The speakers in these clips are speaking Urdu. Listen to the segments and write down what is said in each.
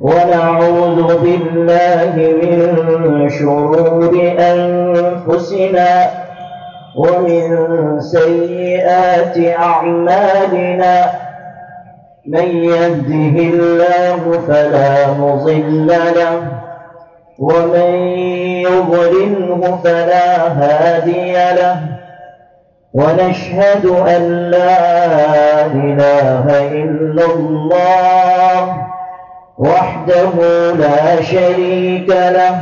ونعوذ بالله من شرور أنفسنا ومن سيئات أعمالنا. من يهده الله فلا مضل له ومن يضلله فلا هادي له. ونشهد أن لا إله إلا الله وحده لا شريك له.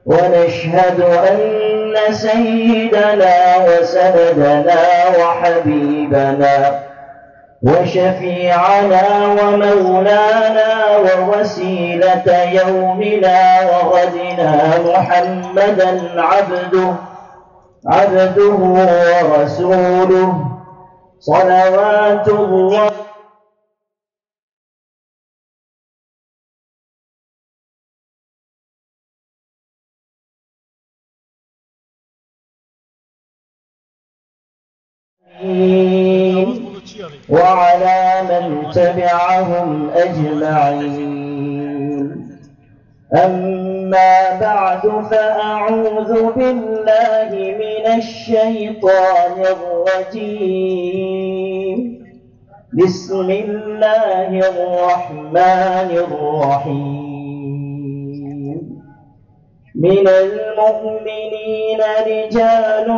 ونشهد أن سيدنا وسندنا وحبيبنا وشفيعنا ومولانا ووسيلة يومنا وغدنا محمدا عبده ورسوله صلوات الله وعلى من تبعهم أجمعين. أما بعد فأعوذ بالله من الشيطان الرجيم. بسم الله الرحمن الرحيم. من المؤمنين رجال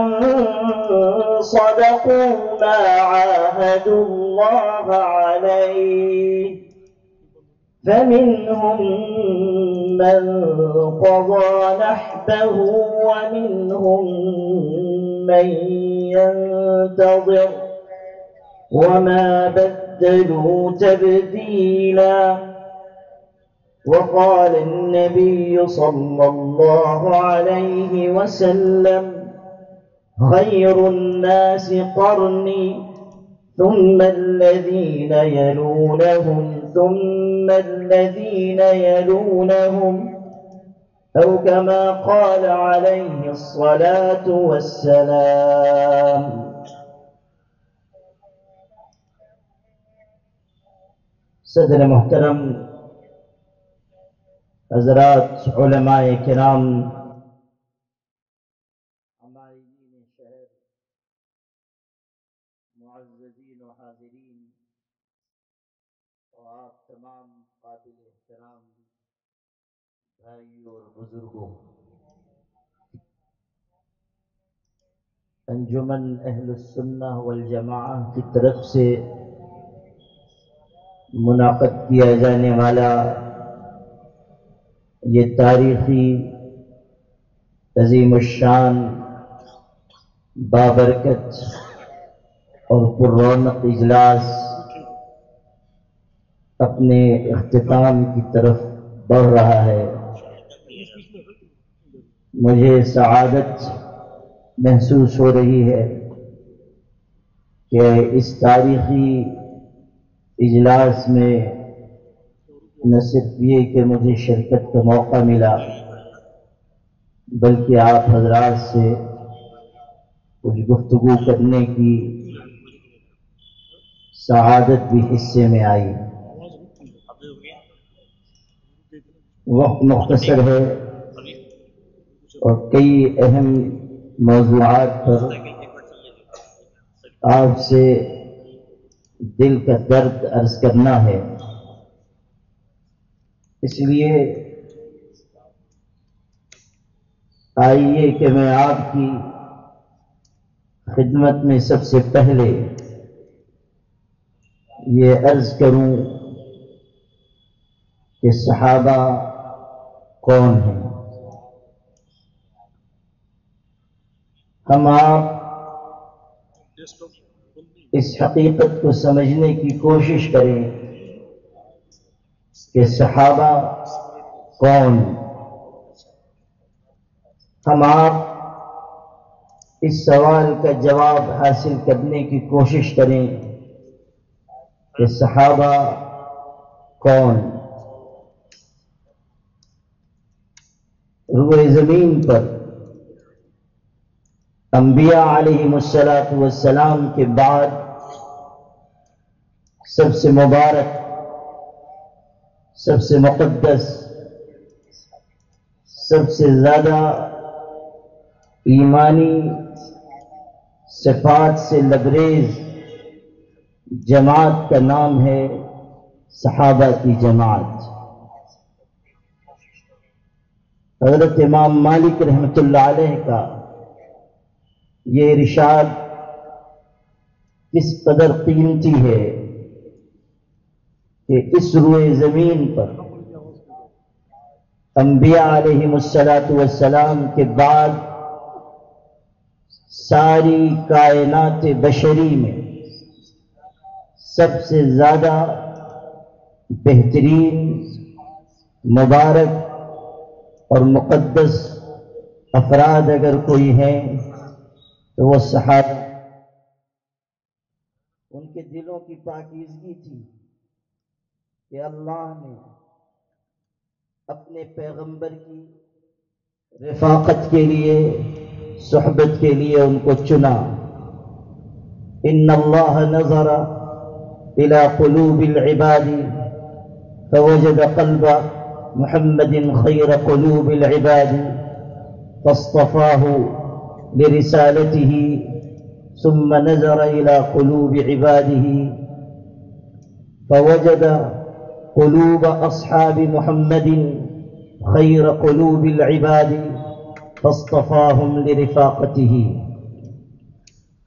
صدقوا ما عاهدوا الله عليه فمنهم من قضى نحبه ومنهم من ينتظر وما بدلوا تبديلا. وقال النبي صلى الله عليه وسلم: خير الناس قرني ثم الذين يلونهم ثم الذين يلونهم، أو كما قال عليه الصلاة والسلام. صدر محترم، حضرات علماء کرام، عمائدین شہر، معززین و حاضرین، اور آپ تمام قابل احترام بھائیوں اور بزرگوں، انجمن اہل السنہ والجماعہ کی طرف سے منعقد کیا جانے والا یہ تاریخی عظیم الشان بابرکت اور پررونق اجلاس اپنے اختتام کی طرف بڑھ رہا ہے۔ مجھے سعادت محسوس ہو رہی ہے کہ اس تاریخی اجلاس میں نہ صرف یہ کہ مجھے شرکت کا موقع ملا، بلکہ آپ حضرات سے کچھ گفتگو کرنے کی سعادت بھی حصے میں آئی۔ وقت مختصر ہے اور کئی اہم موضوعات پر آپ سے دل کا درد عرض کرنا ہے، اس لیے آئیے کہ میں آپ کی خدمت میں سب سے پہلے یہ عرض کروں کہ صحابہ کون ہیں۔ ہم آپ اس حقیقت کو سمجھنے کی کوشش کریں کہ صحابہ کون؟ ہم آپ اس سوال کا جواب حاصل کرنے کی کوشش کریں کہ صحابہ کون؟ روئے زمین پر انبیاء علیہم السلام کے بعد سب سے مبارک سب سے مقدس، سب سے زیادہ ایمانی صفات سے لبریز جماعت کا نام ہے صحابہ کی جماعت۔ حضرت امام مالک رحمۃ اللہ علیہ کا یہ ارشاد کس قدر قیمتی ہے کہ اس روئے زمین پر انبیاء علیہم السلام کے بعد ساری کائنات بشری میں سب سے زیادہ بہترین، مبارک اور مقدس افراد اگر کوئی ہیں تو وہ صحابہ۔ ان کے دلوں کی پاکیزگی تھی کہ اللہ نے اپنے پیغمبر کی رفاقت کے لیے، صحبت کے لیے ان کو چنا۔ ان اللہ نظر الى قلوب العباد فوجد قلب محمد خیر قلوب العباد فاصطفاه لرسالته ثم نظر الى قلوب عباده فوجد قلوب اصحاب محمد خیر قلوب العباد فاصطفاهم لرفاقته۔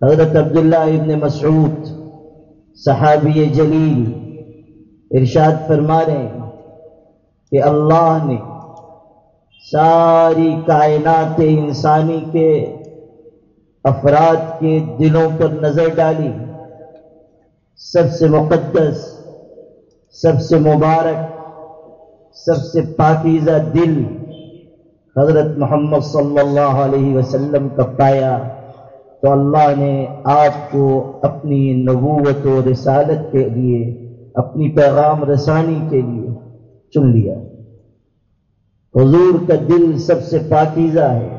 حضرت عبداللہ ابن مسعود صحابی جلیل ارشاد فرما رہے ہیں کہ اللہ نے ساری کائنات انسانی کے افراد کے دلوں پر نظر ڈالی، سب سے مقدس، سب سے مبارک، سب سے پاکیزہ دل حضرت محمد صلی اللہ علیہ وسلم کا پایا تو اللہ نے آپ کو اپنی نبوت و رسالت کے لیے، اپنی پیغام رسانی کے لیے چن لیا۔ حضور کا دل سب سے پاکیزہ ہے۔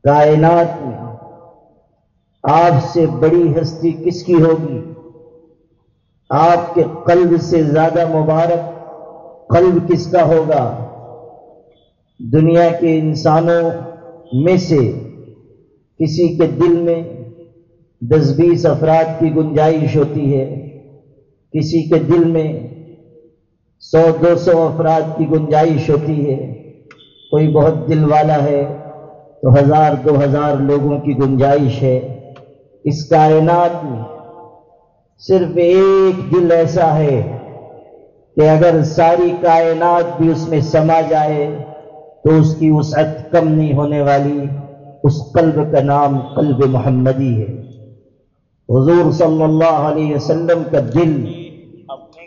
کائنات میں آپ سے بڑی ہستی کس کی ہوگی؟ آپ کے قلب سے زیادہ مبارک قلب کس کا ہوگا؟ دنیا کے انسانوں میں سے کسی کے دل میں 10-20 افراد کی گنجائش ہوتی ہے، کسی کے دل میں 100-200 افراد کی گنجائش ہوتی ہے، کوئی بہت دل والا ہے تو 1000-2000 لوگوں کی گنجائش ہے۔ اس کائنات میں صرف ایک دل ایسا ہے کہ اگر ساری کائنات بھی اس میں سما جائے تو اس کی وسعت کم نہیں ہونے والی، اس قلب کا نام قلب محمدی ہے۔ حضور صلی اللہ علیہ وسلم کا دل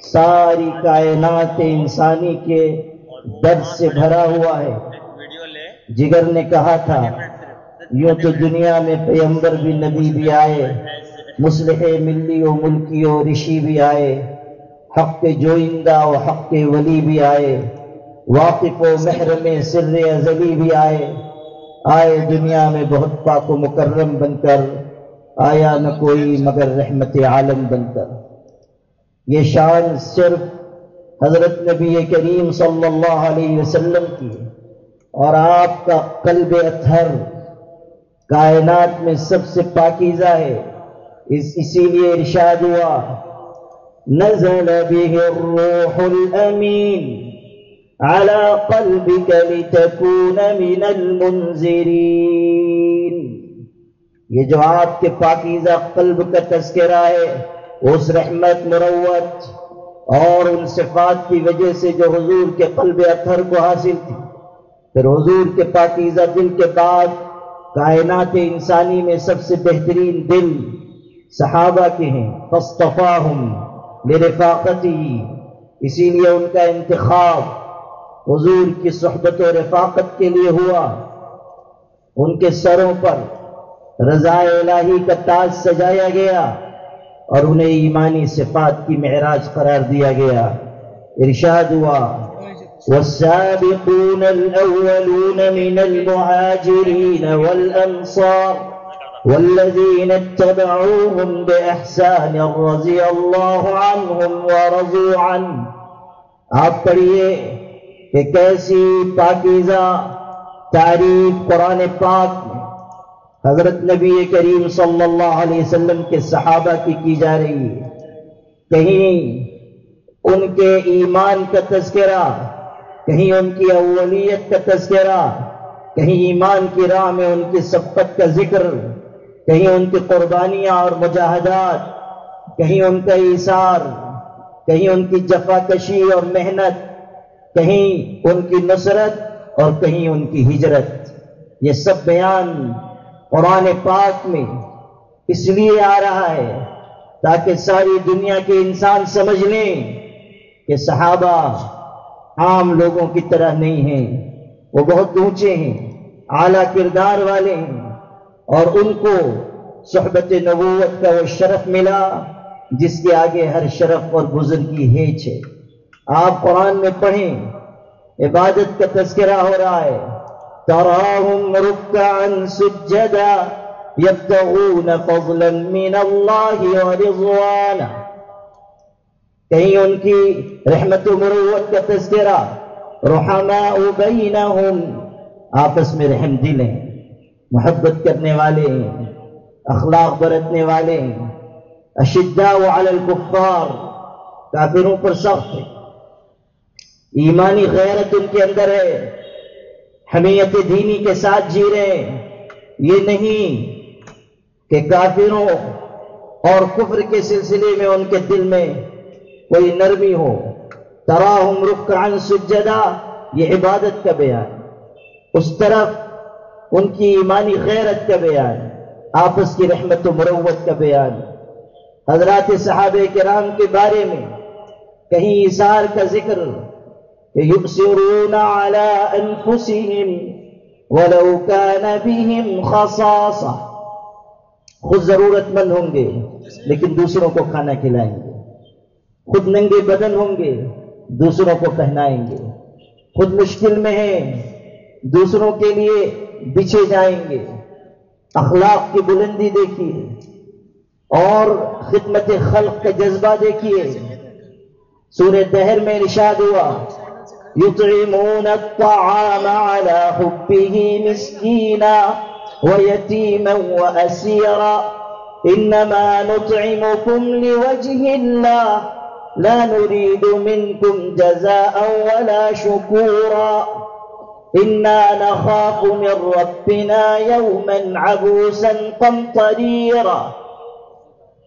ساری کائنات انسانی کے درد سے بھرا ہوا ہے۔ جگر نے کہا تھا یوں تو دنیا میں پیغمبر بھی، نبی بھی آئے، مصلح ملی و ملکی و رشی بھی آئے، حق کے جوئندہ و حق کے ولی بھی آئے، واقف و محرم سر ازلی بھی آئے دنیا میں بہت پاک و مکرم بن کر، آیا نہ کوئی مگر رحمت عالم بن کر۔ یہ شان صرف حضرت نبی کریم صلی اللہ علیہ وسلم کی، اور آپ کا قلب اطہر کائنات میں سب سے پاکیزہ ہے۔ اسی لیے ارشاد ہوا نزل به الروح الامین على قلبك لتكون من المنذرین۔ یہ جو آپ کے پاکیزہ قلب کا تذکرہ ہے، اس رحمت، مروت اور ان صفات کی وجہ سے جو حضور کے قلب اطہر کو حاصل تھی۔ پھر حضور کے پاکیزہ دل کے بعد کائنات انسانی میں سب سے بہترین دل صحابہ کے ہیں۔ فاصطفاہم لرفاقتہ، اسی لیے ان کا انتخاب حضور کی صحبت و رفاقت کے لیے ہوا۔ ان کے سروں پر رضا الہی کا تاج سجایا گیا اور انہیں ایمانی صفات کی معراج قرار دیا گیا۔ ارشاد ہوا والسابقون الأولون من المهاجرين والأنصار والذين اتبعوهم بإحسان رضي الله عنهم ورضوا عنه آپ پڑھیے کہ کیسی پاکیزہ تعریف قرآن پاک میں حضرت نبی کریم صلی اللہ علیہ وسلم کے صحابہ کی جا رہی ہے. کہیں ان کے ایمان کا تذکرہ، کہیں ان کی اولیت کا تذکرہ، کہیں ایمان کی راہ میں ان کی سبقت کا ذکر، کہیں ان کی قربانیاں اور مجاہدات، کہیں ان کا ایثار، کہیں ان کی جفاکشی اور محنت، کہیں ان کی نصرت اور کہیں ان کی ہجرت. یہ سب بیان قرآن پاک میں اس لیے آ رہا ہے تاکہ ساری دنیا کے انسان سمجھ لیں کہ صحابہ عام لوگوں کی طرح نہیں ہیں، وہ بہت اونچے ہیں، اعلیٰ کردار والے ہیں، اور ان کو صحبت نبوت کا وہ شرف ملا جس کے آگے ہر شرف اور بزرگی ہیچ ہے. آپ قرآن میں پڑھیں، عبادت کا تذکرہ ہو رہا ہے. تراہم رکعا سجدا یبتغون فضلا من اللہ ورضوانا. کہیں ان کی رحمت و مروت کا تذکرہ. رحماء بینہم، آپس میں رحم دل ہیں، محبت کرنے والے ہیں، اخلاق برتنے والے ہیں. اشداء علی الکفار، کافروں پر سخت ہے. ایمانی غیرت ان کے اندر ہے، حمیت دینی کے ساتھ جی رہے ہیں. یہ نہیں کہ کافروں اور کفر کے سلسلے میں ان کے دل میں کوئی نرمی ہو. تراہم رکعا سجدا، یہ عبادت کا بیان. اس طرف ان کی ایمانی غیرت کا بیان، آپس کی رحمت و مروت کا بیان. حضرات صحابہ کرام کے بارے میں کہیں ایثار کا ذکر کہ یؤثرون علی انفسہم ولو کان بہم خصاصہ. خود ضرورت مند ہوں گے لیکن دوسروں کو کھانا کھلائیں گے. خود ننگے بدن ہوں گے، دوسروں کو پہنائیں گے. خود مشکل میں ہیں، دوسروں کے لیے بچھے جائیں گے. اخلاق کی بلندی دیکھیے اور خدمت خلق کا جذبہ دیکھیے. سورہ دہر میں ارشاد ہوا یطعمون الطعام على حبه مسکینا ویتیما واسیرا انما نطعمکم لوجه اللہ لا نريد منكم جزاء ولا شكورا انا نخاف من ربنا يوما عبوسا قمطريرا.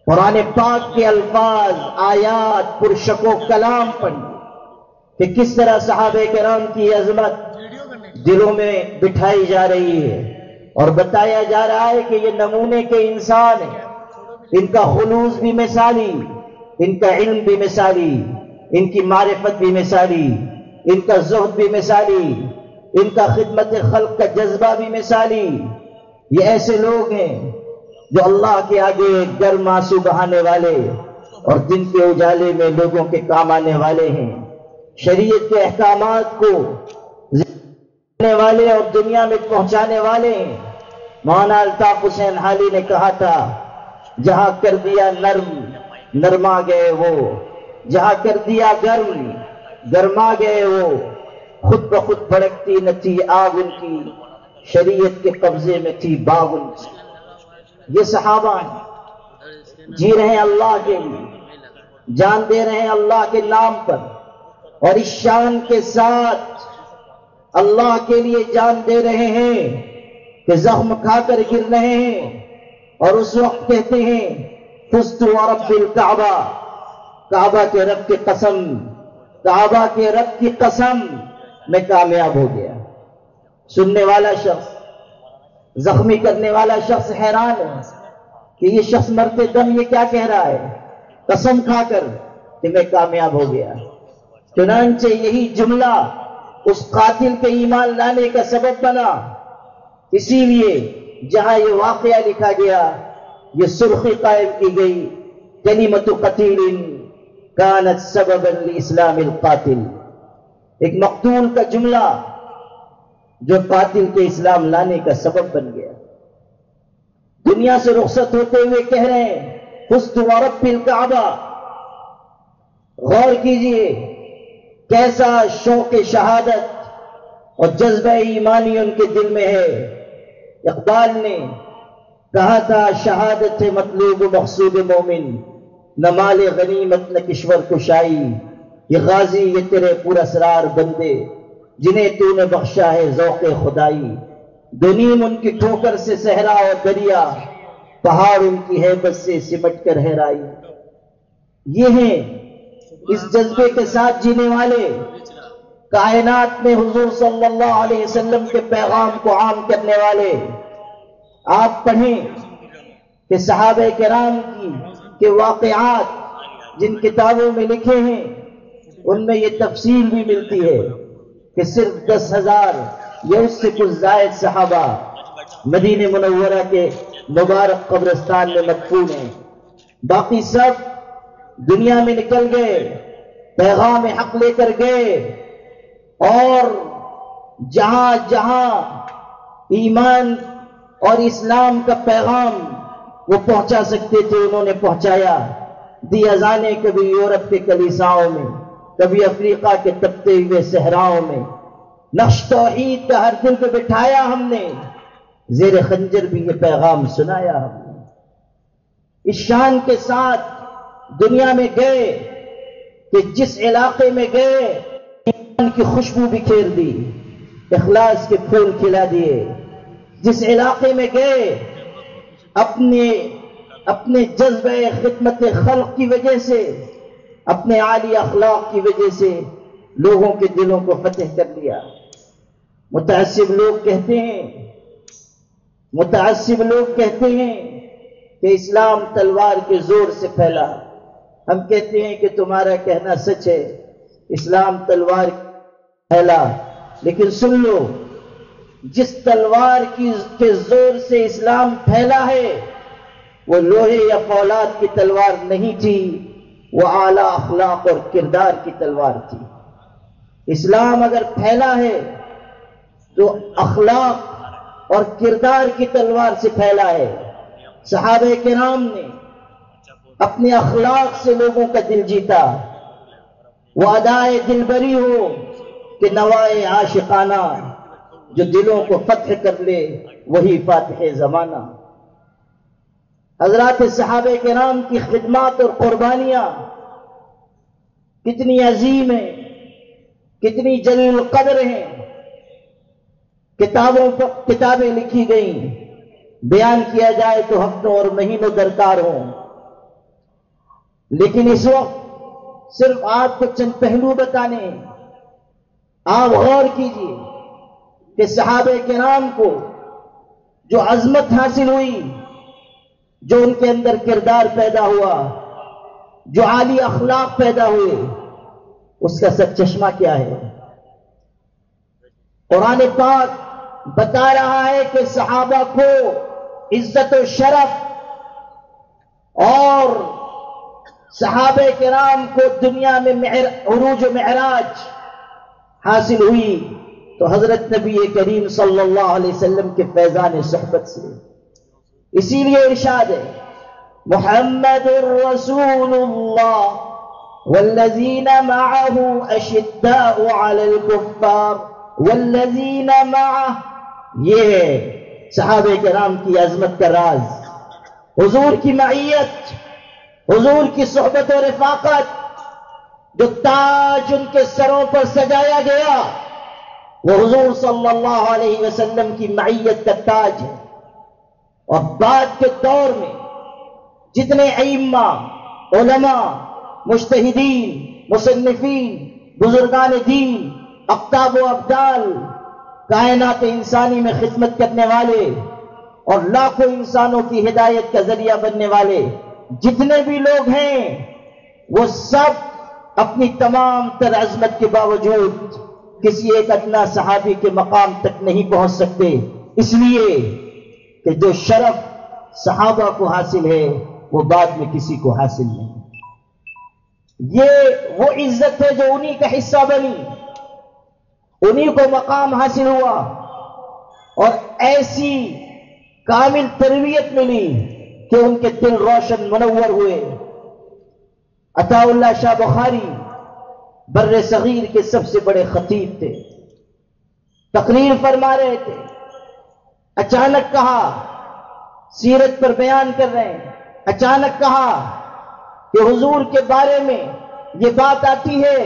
قرآن پاک کے الفاظ، آیات پرشک و کلام پڑھیں کہ کس طرح صحابہ کرام کی عظمت دلوں میں بٹھائی جا رہی ہے اور بتایا جا رہا ہے کہ یہ نمونے کے انسان ہیں. ان کا خلوص بھی مثالی، ان کا علم بھی مثالی، ان کی معرفت بھی مثالی، ان کا زہد بھی مثالی، ان کا خدمت خلق کا جذبہ بھی مثالی. یہ ایسے لوگ ہیں جو اللہ کے آگے گرم آنسو بہانے والے اور دن کے اجالے میں لوگوں کے کام آنے والے ہیں. شریعت کے احکامات کو کرنے والے اور دنیا میں پہنچانے والے ہیں. مولانا الطاف حسین حالی نے کہا تھا جہاں کر دیا نرم نرما گئے وہ، جہاں کر دیا گرم گرما گئے وہ. خود بخود بھڑکتی نہ تھی آگ ان کی، شریعت کے قبضے میں تھی باغ ان کی. یہ صحابہ ہیں، جی رہے ہیں اللہ کے لیے، جان دے رہے ہیں اللہ کے نام پر، اور اس شان کے ساتھ اللہ کے لیے جان دے رہے ہیں کہ زخم کھا کر گر رہے ہیں اور اس وقت کہتے ہیں فزت ورب الکعبہ، کعبہ کے رب کی قسم، کعبہ کے رب کی قسم میں کامیاب ہو گیا. سننے والا شخص، زخمی کرنے والا شخص حیران ہے کہ یہ شخص مرتے دم یہ کیا کہہ رہا ہے، قسم کھا کر کہ میں کامیاب ہو گیا. چنانچہ یہی جملہ اس قاتل کے ایمان لانے کا سبب بنا. اسی لیے جہاں یہ واقعہ لکھا گیا یہ سرخی قائم کی گئی کلمۃ قتیل کانت سببا لاسلام القاتل. ایک مقتول کا جملہ جو قاتل کے اسلام لانے کا سبب بن گیا. دنیا سے رخصت ہوتے ہوئے کہہ رہے ہیں فزت ورب الکعبہ. غور کیجئے کیسا شوق شہادت اور جذبہ ایمانی ان کے دل میں ہے۔ اقبال نے کہا تھا شہادت ہے مطلوب و مقصود مومن، نہ مال غنیمت نہ کشور کشائی، یہ غازی یہ تیرے پر اسرار بندے جنہیں تو نے بخشا ہے ذوق خدائی۔ دو نیم ان کی ٹھوکر سے صحرا اور دریا، پہاڑ ان کی ہیبت سے سمٹ کر ہرائی۔ یہ ہیں اس جذبے کے ساتھ جینے والے، کائنات میں حضور صلی اللہ علیہ وسلم کے پیغام کو عام کرنے والے۔ آپ پڑھیں کہ صحابہ کرام کے واقعات جن کتابوں میں لکھے ہیں ان میں یہ تفصیل بھی ملتی ہے کہ صرف 10,000 یا اس سے کچھ زائد صحابہ مدینہ منورہ کے مبارک قبرستان میں مدفون ہیں، باقی سب دنیا میں نکل گئے، پیغام حق لے کر گئے، اور جہاں جہاں ایمان اور اسلام کا پیغام وہ پہنچا سکتے تھے انہوں نے پہنچایا۔ دی اذانیں کبھی یورپ کے کلیساؤں میں، کبھی افریقہ کے تپتے ہوئے صحراؤں میں، نقش توحید کا ہر دل پہ بٹھایا ہم نے، زیر خنجر بھی یہ پیغام سنایا ہم نے۔ اس شان کے ساتھ دنیا میں گئے کہ جس علاقے میں گئے ایمان کی خوشبو بکھیر دی، اخلاص کے پھول کھلا دیے۔ جس علاقے میں گئے اپنے جذبہ خدمت خلق کی وجہ سے، اپنے عالی اخلاق کی وجہ سے لوگوں کے دلوں کو فتح کر لیا۔ متعصب لوگ کہتے ہیں کہ اسلام تلوار کے زور سے پھیلا۔ ہم کہتے ہیں کہ تمہارا کہنا سچ ہے، اسلام تلوار پھیلا، لیکن سن لو، جس تلوار کے زور سے اسلام پھیلا ہے وہ لوہے یا فولاد کی تلوار نہیں تھی، وہ اعلیٰ اخلاق اور کردار کی تلوار تھی۔ اسلام اگر پھیلا ہے تو اخلاق اور کردار کی تلوار سے پھیلا ہے۔ صحابہ کرام نے اپنے اخلاق سے لوگوں کا دل جیتا۔ وہ ادائے دلبری ہو کہ نوائے عاشقانہ، جو دلوں کو فتح کر لے وہی فاتح زمانہ۔ حضرات صحابہ کرام کی خدمات اور قربانیاں کتنی عظیم ہیں، کتنی جلیل القدر ہیں، کتابوں پر کتابیں لکھی گئیں، بیان کیا جائے تو ہفتوں اور مہینوں درکار ہوں، لیکن اس وقت صرف آپ کو چند پہلو بتانے ہیں۔ آپ غور کیجئے کہ صحابہ کرام کو جو عظمت حاصل ہوئی، جو ان کے اندر کردار پیدا ہوا، جو عالی اخلاق پیدا ہوئے، اس کا سرچشمہ کیا ہے؟ قرآن پاک بتا رہا ہے کہ صحابہ کو عزت و شرف اور صحابہ کرام کو دنیا میں عروج و معراج حاصل ہوئی تو حضرت نبی کریم صلی اللہ علیہ وسلم کے فیضان صحبت سے۔ اسی لیے ارشاد ہے محمد الرسول اللہ والذین معه اشداء علی الکفار والذین معه، یہ ہے صحابہ کرام کی عظمت کا راز، حضور کی معیت، حضور کی صحبت و رفاقت، جو تاج ان کے سروں پر سجایا گیا وہ حضور صلی اللہ علیہ وسلم کی معیت کا تاج ہے۔ اور بعد کے دور میں جتنے ائمہ، علماء، مجتہدین، مصنفین، بزرگان دین، اقطاب و ابدال، کائنات انسانی میں خدمت کرنے والے اور لاکھوں انسانوں کی ہدایت کا ذریعہ بننے والے جتنے بھی لوگ ہیں، وہ سب اپنی تمام تر عظمت کے باوجود کسی ایک ادنا صحابی کے مقام تک نہیں پہنچ سکتے، اس لیے کہ جو شرف صحابہ کو حاصل ہے وہ بعد میں کسی کو حاصل نہیں۔ یہ وہ عزت ہے جو انہی کا حصہ بنی، انہی کو مقام حاصل ہوا اور ایسی کامل تربیت ملی کہ ان کے دل روشن منور ہوئے۔ عطا اللہ شاہ بخاری بر صغیر کے سب سے بڑے خطیب تھے، تقریر فرما رہے تھے، اچانک کہا، سیرت پر بیان کر رہے ہیں، اچانک کہا کہ حضور کے بارے میں یہ بات آتی ہے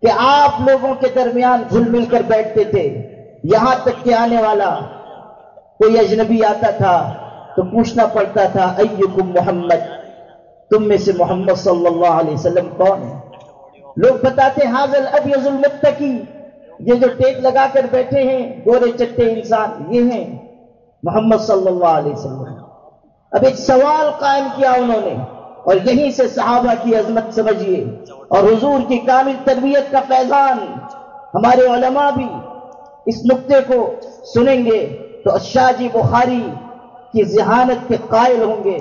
کہ آپ لوگوں کے درمیان گھل مل کر بیٹھتے تھے، یہاں تک کہ آنے والا کوئی اجنبی آتا تھا تو پوچھنا پڑتا تھا ایکم محمد، تم میں سے محمد صلی اللہ علیہ وسلم کون ہے؟ لوگ بتاتے حاذا الابیض المتقی، یہ جو ٹیک لگا کر بیٹھے ہیں گورے چٹے انسان، یہ ہیں محمد صلی اللہ علیہ وسلم۔ اب ایک سوال قائم کیا انہوں نے، اور یہیں سے صحابہ کی عظمت سمجھیے اور حضور کی کامل تربیت کا فیضان۔ ہمارے علماء بھی اس نقطے کو سنیں گے تو شاہ جی بخاری کی ذہانت کے قائل ہوں گے۔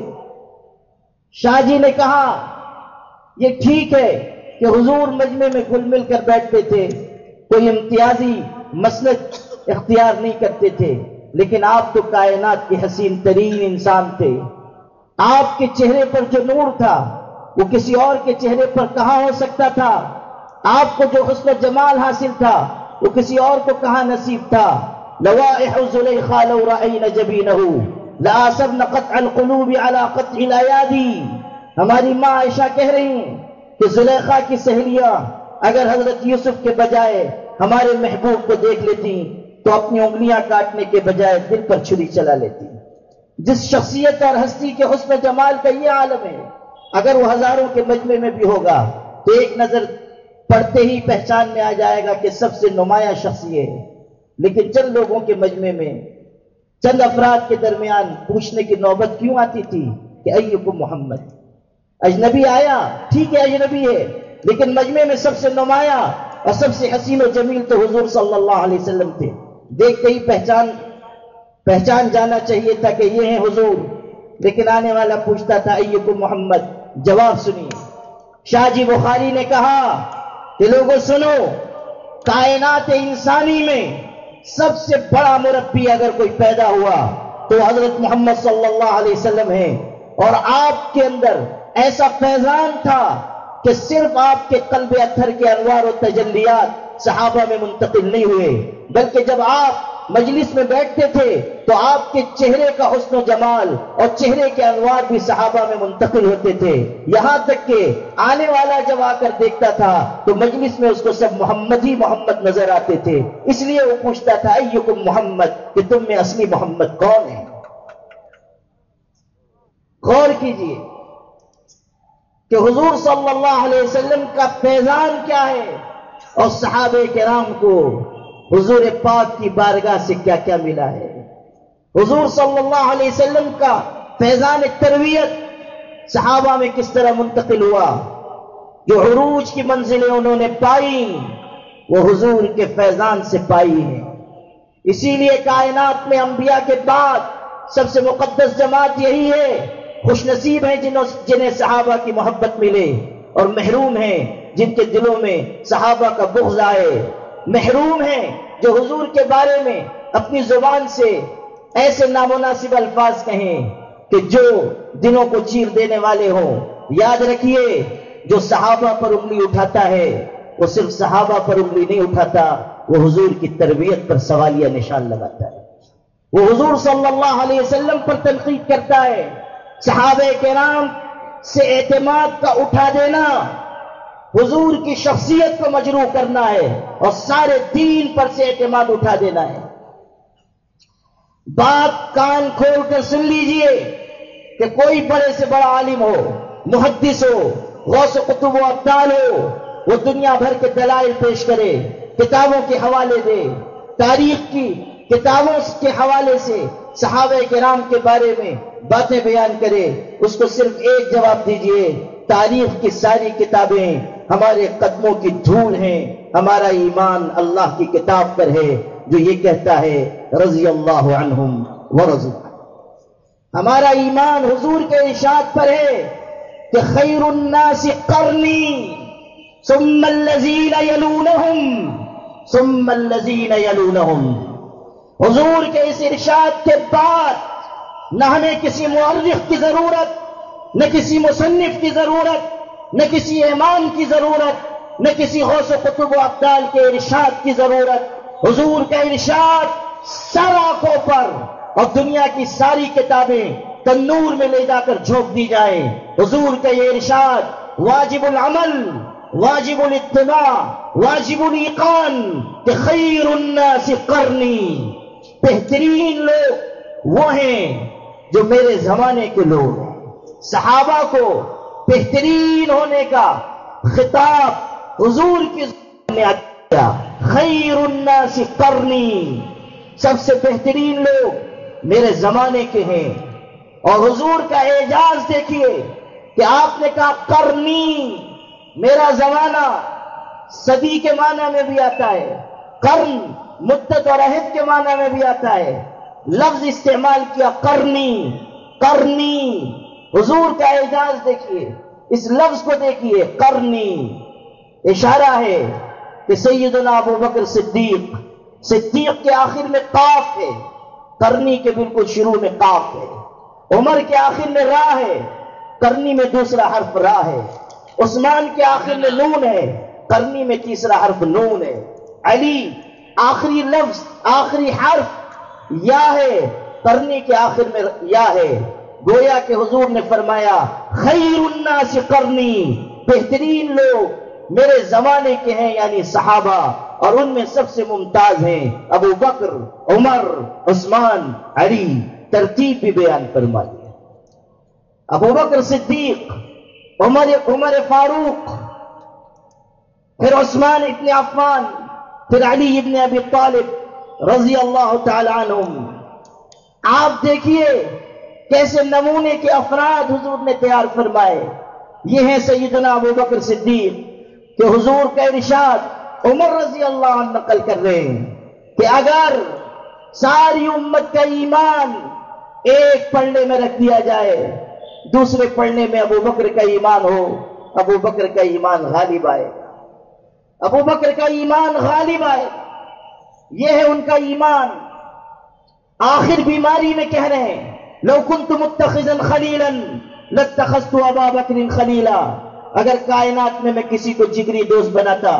شاہ جی نے کہا یہ ٹھیک ہے کہ حضور مجمع میں گھل مل کر بیٹھتے تھے، کوئی امتیازی مسلک اختیار نہیں کرتے تھے، لیکن آپ تو کائنات کے حسین ترین انسان تھے، آپ کے چہرے پر جو نور تھا وہ کسی اور کے چہرے پر کہاں ہو سکتا تھا؟ آپ کو جو حسن و جمال حاصل تھا وہ کسی اور کو کہاں نصیب تھا؟ لوائح زلیخا لو رأین جبینہ لآثرن قطع القلوب علی قطع الایادی۔ ہماری ماں عائشہ کہہ رہی ہیں کہ زلیخا کی سہیلیاں اگر حضرت یوسف کے بجائے ہمارے محبوب کو دیکھ لیتی تو اپنی انگلیاں کاٹنے کے بجائے دل پر چھری چلا لیتی۔ جس شخصیت اور ہستی کے حسن و جمال کا یہ عالم ہے، اگر وہ ہزاروں کے مجمع میں بھی ہوگا تو ایک نظر پڑھتے ہی پہچان میں آ جائے گا کہ سب سے نمایاں شخص یہ ہے۔ لیکن چند لوگوں کے مجمع میں، چند افراد کے درمیان پوچھنے کی نوبت کیوں آتی تھی کہ ایکم محمد؟ اجنبی آیا، ٹھیک ہے اجنبی ہے، لیکن مجمع میں سب سے نمایاں اور سب سے حسین و جمیل تو حضور صلی اللہ علیہ وسلم تھے، دیکھتے ہی پہچان جانا چاہیے تھا کہ یہ ہیں حضور، لیکن آنے والا پوچھتا تھا ایکم محمد۔ جواب سنیے، شاہ جی بخاری نے کہا کہ لوگوں سنو، کائنات انسانی میں سب سے بڑا مربی اگر کوئی پیدا ہوا تو حضرت محمد صلی اللہ علیہ وسلم ہے، اور آپ کے اندر ایسا فیضان تھا کہ صرف آپ کے قلب اطہر کے انوار و تجلیات صحابہ میں منتقل نہیں ہوئے، بلکہ جب آپ مجلس میں بیٹھتے تھے تو آپ کے چہرے کا حسن و جمال اور چہرے کے انوار بھی صحابہ میں منتقل ہوتے تھے، یہاں تک کہ آنے والا جب آ کر دیکھتا تھا تو مجلس میں اس کو سب محمد ہی محمد نظر آتے تھے، اس لیے وہ پوچھتا تھا ایکم محمد، کہ تم میں اصلی محمد کون ہے؟ غور کیجئے کہ حضور صلی اللہ علیہ وسلم کا فیضان کیا ہے اور صحابہ کرام کو حضور پاک کی بارگاہ سے کیا کیا ملا ہے۔ حضور صلی اللہ علیہ وسلم کا فیضان تربیت صحابہ میں کس طرح منتقل ہوا، جو عروج کی منزلیں انہوں نے پائی وہ حضور کے فیضان سے پائی ہیں۔ اسی لیے کائنات میں انبیاء کے بعد سب سے مقدس جماعت یہی ہے، خوش نصیب ہیں جنہیں صحابہ کی محبت ملے، اور محروم ہیں جن کے دلوں میں صحابہ کا بغض آئے، محروم ہیں جو حضور کے بارے میں اپنی زبان سے ایسے نامناسب الفاظ کہیں کہ جو دلوں کو چیر دینے والے ہوں۔ یاد رکھیے، جو صحابہ پر انگلی اٹھاتا ہے وہ صرف صحابہ پر انگلی نہیں اٹھاتا، وہ حضور کی تربیت پر سوالیہ نشان لگاتا ہے، وہ حضور صلی اللہ علیہ وسلم پر تنقید کرتا ہے۔ صحابہ کرام سے اعتماد کا اٹھا دینا حضور کی شخصیت کو مجروح کرنا ہے، اور سارے دین پر سے اعتماد اٹھا دینا ہے۔ بات کان کھول کر سن لیجئے کہ کوئی بڑے سے بڑا عالم ہو، محدث ہو، غوث و قطب و ابدال ہو، وہ دنیا بھر کے دلائل پیش کرے، کتابوں کے حوالے دے، تاریخ کی کتابوں کے حوالے سے صحابہ کرام کے بارے میں باتیں بیان کرے، اس کو صرف ایک جواب دیجئے، تاریخ کی ساری کتابیں ہمارے قدموں کی دھول ہیں، ہمارا ایمان اللہ کی کتاب پر ہے جو یہ کہتا ہے رضی اللہ عنہم ورضوا عنہ۔ ہمارا ایمان حضور کے ارشاد پر ہے کہ خیر الناس قرنی ثم الذین یلونہم ثم الذین یلونہم۔ حضور کے اس ارشاد کے بعد نہ ہمیں کسی مورخ کی ضرورت، نہ کسی مصنف کی ضرورت، نہ کسی امام کی ضرورت، نہ کسی غوث و قطب و ابدال کے ارشاد کی ضرورت. حضور کا ارشاد سر آنکھوں پر، اور دنیا کی ساری کتابیں تنور میں لے جا کر جھونک دی جائیں. حضور کا یہ ارشاد واجب العمل، واجب الاتباع، واجب الایقان کہ خیر الناس قرنی، بہترین لوگ وہ ہیں جو میرے زمانے کے لوگ ہیں. صحابہ کو بہترین ہونے کا خطاب حضور کی زبان نے دیا. خیر الناس قرنی، سب سے بہترین لوگ میرے زمانے کے ہیں. اور حضور کا اعجاز دیکھیے کہ آپ نے کہا قرنی، میرا زمانہ. صدی کے معنی میں بھی آتا ہے، قرن مدت اور عہد کے معنی میں بھی آتا ہے. لفظ استعمال کیا قرنی، قرنی. حضور کا اعجاز دیکھیے، اس لفظ کو دیکھیے قرنی. اشارہ ہے کہ سیدنا ابو بکر صدیق، صدیق کے آخر میں قاف ہے، قرنی کے بالکل شروع میں قاف ہے. عمر کے آخر میں را ہے، قرنی میں دوسرا حرف را ہے. عثمان کے آخر میں نون ہے، قرنی میں تیسرا حرف نون ہے. علی آخری لفظ، آخری حرف یا ہے، قرنی کے آخر میں یا ہے. گویا کہ حضور نے فرمایا خیر الناس قرنی، بہترین لوگ میرے زمانے کے ہیں، یعنی صحابہ. اور ان میں سب سے ممتاز ہیں ابو بکر، عمر، عثمان، علی. ترتیب بھی بیان فرما دی. ابو بکر صدیق، عمر فاروق، پھر عثمان ابن عفان، پھر علی ابن ابی طالب رضی اللہ تعالی عنہم. آپ دیکھیے کیسے نمونے کے افراد حضور نے تیار فرمائے. یہ ہیں سیدنا ابو بکر صدیق کہ حضور کا ارشاد عمر رضی اللہ عنہ نقل کر رہے ہیں کہ اگر ساری امت کا ایمان ایک پلڑے میں رکھ دیا جائے، دوسرے پلڑے میں ابو بکر کا ایمان ہو، ابو بکر کا ایمان غالب آئے، ابو بکر کا ایمان غالب آئے. یہ ہے ان کا ایمان. آخر بیماری میں کہہ رہے ہیں لو كنت متخذا خلیلا لاتخذت ابا بکر خلیلا. اگر کائنات میں کسی کو جگری دوست بناتا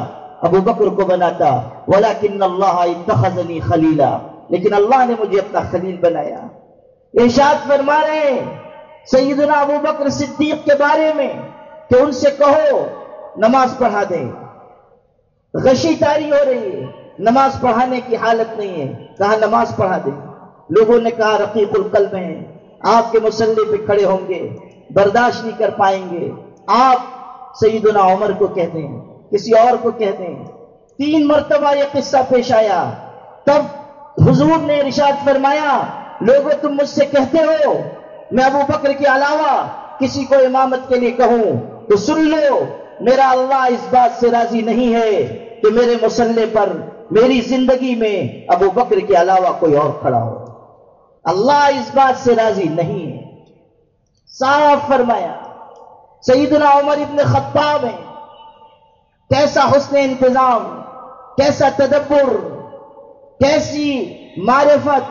ابو بکر کو بناتا. ولكن اللہ اتخذنی خلیلا، لیکن اللہ نے مجھے اپنا خلیل بنایا. ارشاد فرما رہے ہیں سیدنا ابو بکر صدیق کے بارے میں کہ ان سے کہو نماز پڑھا دیں. غشی طاری ہو رہی ہے، نماز پڑھانے کی حالت نہیں ہے، کہا نماز پڑھا دیں. لوگوں نے کہا رقیق القلب ہیں، آپ کے مصلی پہ کھڑے ہوں گے، برداشت نہیں کر پائیں گے. آپ سیدنا عمر کو کہہ دیں، کسی اور کو کہہ دیں. 3 مرتبہ یہ قصہ پیش آیا. تب حضور نے ارشاد فرمایا لوگوں تم مجھ سے کہتے ہو میں ابو بکر کے علاوہ کسی کو امامت کے لیے کہوں تو سن لو، میرا اللہ اس بات سے راضی نہیں ہے کہ میرے مصلی پر میری زندگی میں ابو بکر کے علاوہ کوئی اور کھڑا ہو. اللہ اس بات سے راضی نہیں ہے. صاف فرمایا. سیدنا عمر ابن خطاب ہیں، کیسا حسن انتظام، کیسا تدبر، کیسی معرفت،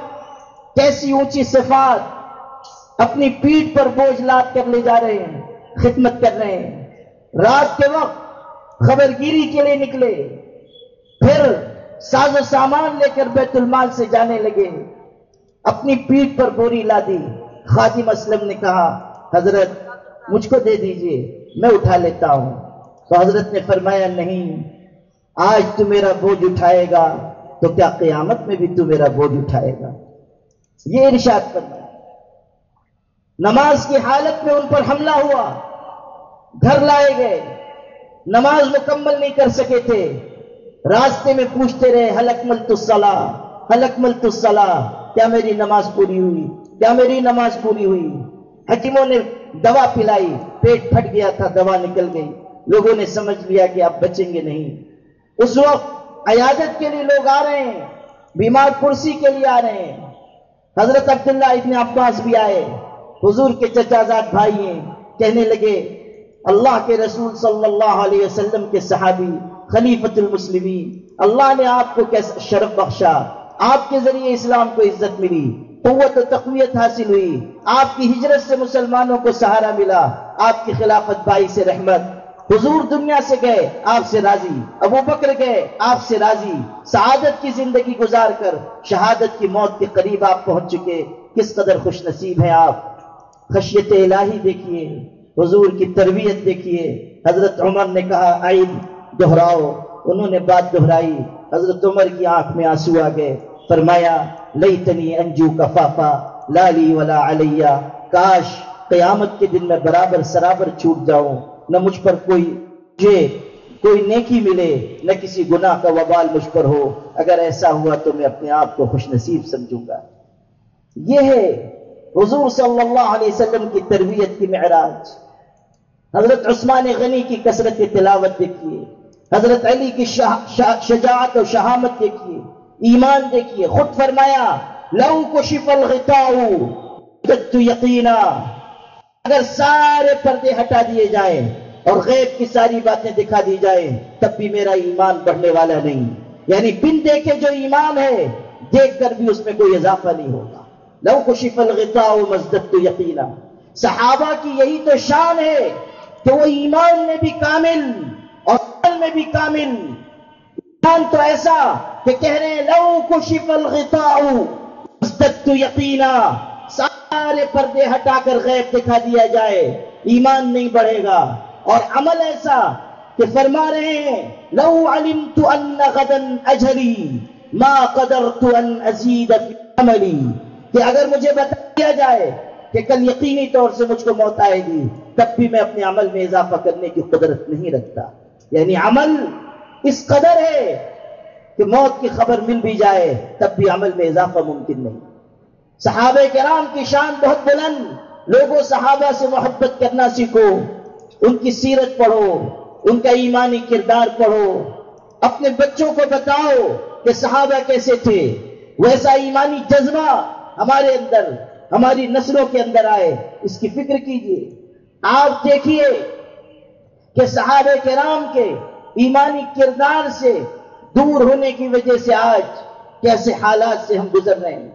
کیسی اونچی صفات. اپنی پیٹھ پر بوجھ لاد کر لے جا رہے ہیں، خدمت کر رہے ہیں. رات کے وقت خبر گیری کے لیے نکلے، پھر ساز و سامان لے کر بیت المال سے جانے لگے. اپنی پیٹھ پر بوری لادی. خادم اسلم نے کہا حضرت مجھ کو دے دیجئے، میں اٹھا لیتا ہوں. تو حضرت نے فرمایا نہیں، آج تو میرا بوجھ اٹھائے گا تو کیا قیامت میں بھی تو میرا بوجھ اٹھائے گا. یہ ارشاد فرمایا. نماز کی حالت میں ان پر حملہ ہوا، گھر لائے گئے، نماز مکمل نہیں کر سکے تھے. راستے میں پوچھتے رہے هل اکملت الصلاۃ، هل اکملت الصلاۃ، کیا میری نماز پوری ہوئی، کیا میری نماز پوری ہوئی. حکیموں نے دوا پلائی، پیٹ پھٹ گیا تھا، دوا نکل گئی. لوگوں نے سمجھ لیا کہ آپ بچیں گے نہیں. اس وقت عیادت کے لیے لوگ آ رہے ہیں، بیمار کرسی کے لیے آ رہے ہیں. حضرت عبداللہ ابن عباس بھی آئے، حضور کے چچا زاد بھائی ہیں. کہنے لگے اللہ کے رسول صلی اللہ علیہ وسلم کے صحابی خلیفۃ المسلمین، اللہ نے آپ کو کیسا شرف بخشا، آپ کے ذریعے اسلام کو عزت ملی، قوت و تقویت حاصل ہوئی، آپ کی ہجرت سے مسلمانوں کو سہارا ملا، آپ کی خلافت باعث رحمت. حضور دنیا سے گئے آپ سے راضی، ابو بکر گئے آپ سے راضی، سعادت کی زندگی گزار کر شہادت کی موت کے قریب آپ پہنچ چکے، کس قدر خوش نصیب ہیں آپ۔ خشیت الہی دیکھیے، حضور کی تربیت دیکھیے۔ حضرت عمر نے کہا عید دہراؤ، انہوں نے بات دہرائی، حضرت عمر کی آنکھ میں آنسو آ گئے، فرمایا لیتنی انجو کفافا لا لی ولا علی، کاش قیامت کے دن میں برابر سرابر چھوٹ جاؤں، نہ مجھ پر کوئی نیکی ملے، نہ کسی گناہ کا وبال مجھ پر ہو، اگر ایسا ہوا تو میں اپنے آپ کو خوش نصیب سمجھوں گا۔ یہ ہے حضور صلی اللہ علیہ وسلم کی تربیت کی معراج۔ حضرت عثمان غنی کی کثرت تلاوت دیکھیے، حضرت علی کی شجاعت و شہامت دیکھیے، ایمان دیکھیے، خود فرمایا لو کشف الغطاء لوجدت یقینا، اگر سارے پردے ہٹا دیے جائیں اور غیب کی ساری باتیں دکھا دی جائیں تب بھی میرا ایمان بڑھنے والا نہیں، یعنی بن دیکھے جو ایمان ہے دیکھ کر بھی اس میں کوئی اضافہ نہیں ہوگا۔ لو کشف الغطاء مزددت یقینا، صحابہ کی یہی تو شان ہے کہ وہ ایمان میں بھی کامل اور عمل میں بھی کامل۔ ایمان تو ایسا کہ کہہ رہے ہیں لو کشف الغطاء مزددت یقینا، سارے پردے ہٹا کر غیب دکھا دیا جائے ایمان نہیں بڑھے گا، اور عمل ایسا کہ فرما رہے ہیں لو علمت ان غدا اجلی ما قدرت ان ازید فی عملی، کہ اگر مجھے بتا دیا جائے کہ کل یقینی طور سے مجھ کو موت آئے گی تب بھی میں اپنے عمل میں اضافہ کرنے کی قدرت نہیں رکھتا، یعنی عمل اس قدر ہے کہ موت کی خبر مل بھی جائے تب بھی عمل میں اضافہ ممکن نہیں۔ صحابہ کرام کی شان بہت بلند، لوگوں صحابہ سے محبت کرنا سیکھو، ان کی سیرت پڑھو، ان کا ایمانی کردار پڑھو، اپنے بچوں کو بتاؤ کہ صحابہ کیسے تھے، ویسا ایمانی جذبہ ہمارے اندر، ہماری نسلوں کے اندر آئے، اس کی فکر کیجئے۔ آپ دیکھیے کہ صحابہ کرام کے ایمانی کردار سے دور ہونے کی وجہ سے آج کیسے حالات سے ہم گزر رہے ہیں،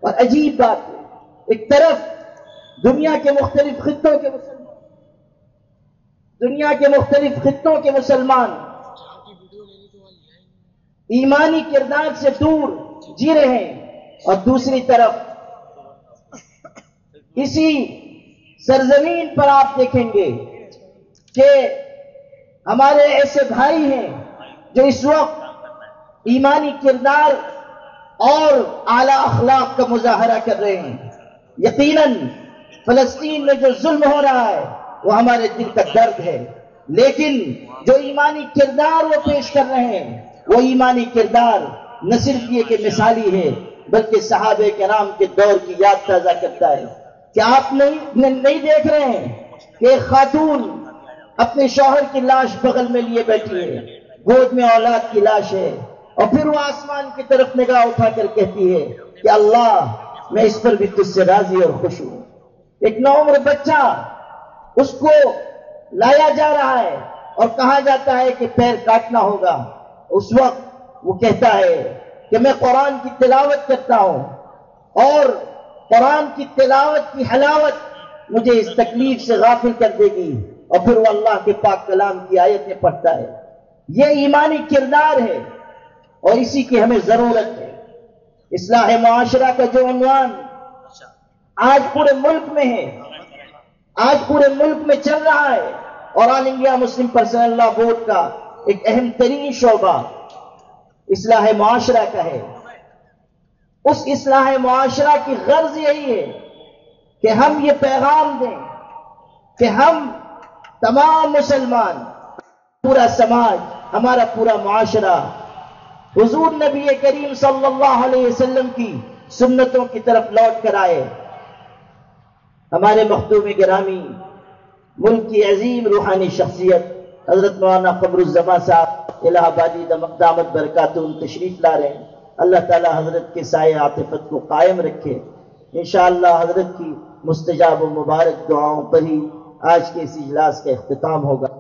اور عجیب بات ہے، ایک طرف دنیا کے مختلف خطوں کے مسلمان ایمانی کردار سے دور جی رہے ہیں، اور دوسری طرف اسی سرزمین پر آپ دیکھیں گے کہ ہمارے ایسے بھائی ہیں جو اس وقت ایمانی کردار اور اعلی اخلاق کا مظاہرہ کر رہے ہیں۔ یقیناً فلسطین میں جو ظلم ہو رہا ہے وہ ہمارے دل کا درد ہے، لیکن جو ایمانی کردار وہ پیش کر رہے ہیں وہ ایمانی کردار نہ صرف یہ کہ مثالی ہے بلکہ صحابہ کرام کے دور کی یاد تازہ کرتا ہے۔ کیا آپ نہیں دیکھ رہے ہیں کہ ایک خاتون اپنے شوہر کی لاش بغل میں لیے بیٹھی ہے، گود میں اولاد کی لاش ہے، اور پھر وہ آسمان کی طرف نگاہ اٹھا کر کہتی ہے کہ اللہ میں اس پر بھی تجھ سے راضی اور خوش ہوں۔ ایک نوعمر بچہ اس کو لایا جا رہا ہے اور کہا جاتا ہے کہ پیر کاٹنا ہوگا، اس وقت وہ کہتا ہے کہ میں قرآن کی تلاوت کرتا ہوں اور قرآن کی تلاوت کی حلاوت مجھے اس تکلیف سے غافل کر دے گی، اور پھر وہ اللہ کے پاک کلام کی آیتیں پڑھتا ہے۔ یہ ایمانی کردار ہے اور اسی کی ہمیں ضرورت ہے۔ اصلاح معاشرہ کا جو عنوان آج پورے ملک میں ہے، آج پورے ملک میں چل رہا ہے، اور آل انڈیا مسلم پرسنل لا بورڈ کا ایک اہم ترین شعبہ اصلاح معاشرہ کا ہے، اس اصلاح معاشرہ کی غرض یہی ہے کہ ہم یہ پیغام دیں کہ ہم تمام مسلمان، پورا سماج، ہمارا پورا معاشرہ حضور نبی کریم صلی اللہ علیہ وسلم کی سنتوں کی طرف لوٹ کر آئے۔ ہمارے مخدوم گرامی، ملک کی عظیم روحانی شخصیت حضرت مولانا قمر الزمان صاحب الہ آبادی دامت برکاتہم تشریف لا رہے ہیں۔ اللہ تعالی حضرت کے سائے عاطفت کو قائم رکھے۔ انشاءاللہ حضرت کی مستجاب و مبارک دعاؤں پر ہی آج کے اس اجلاس کا اختتام ہوگا،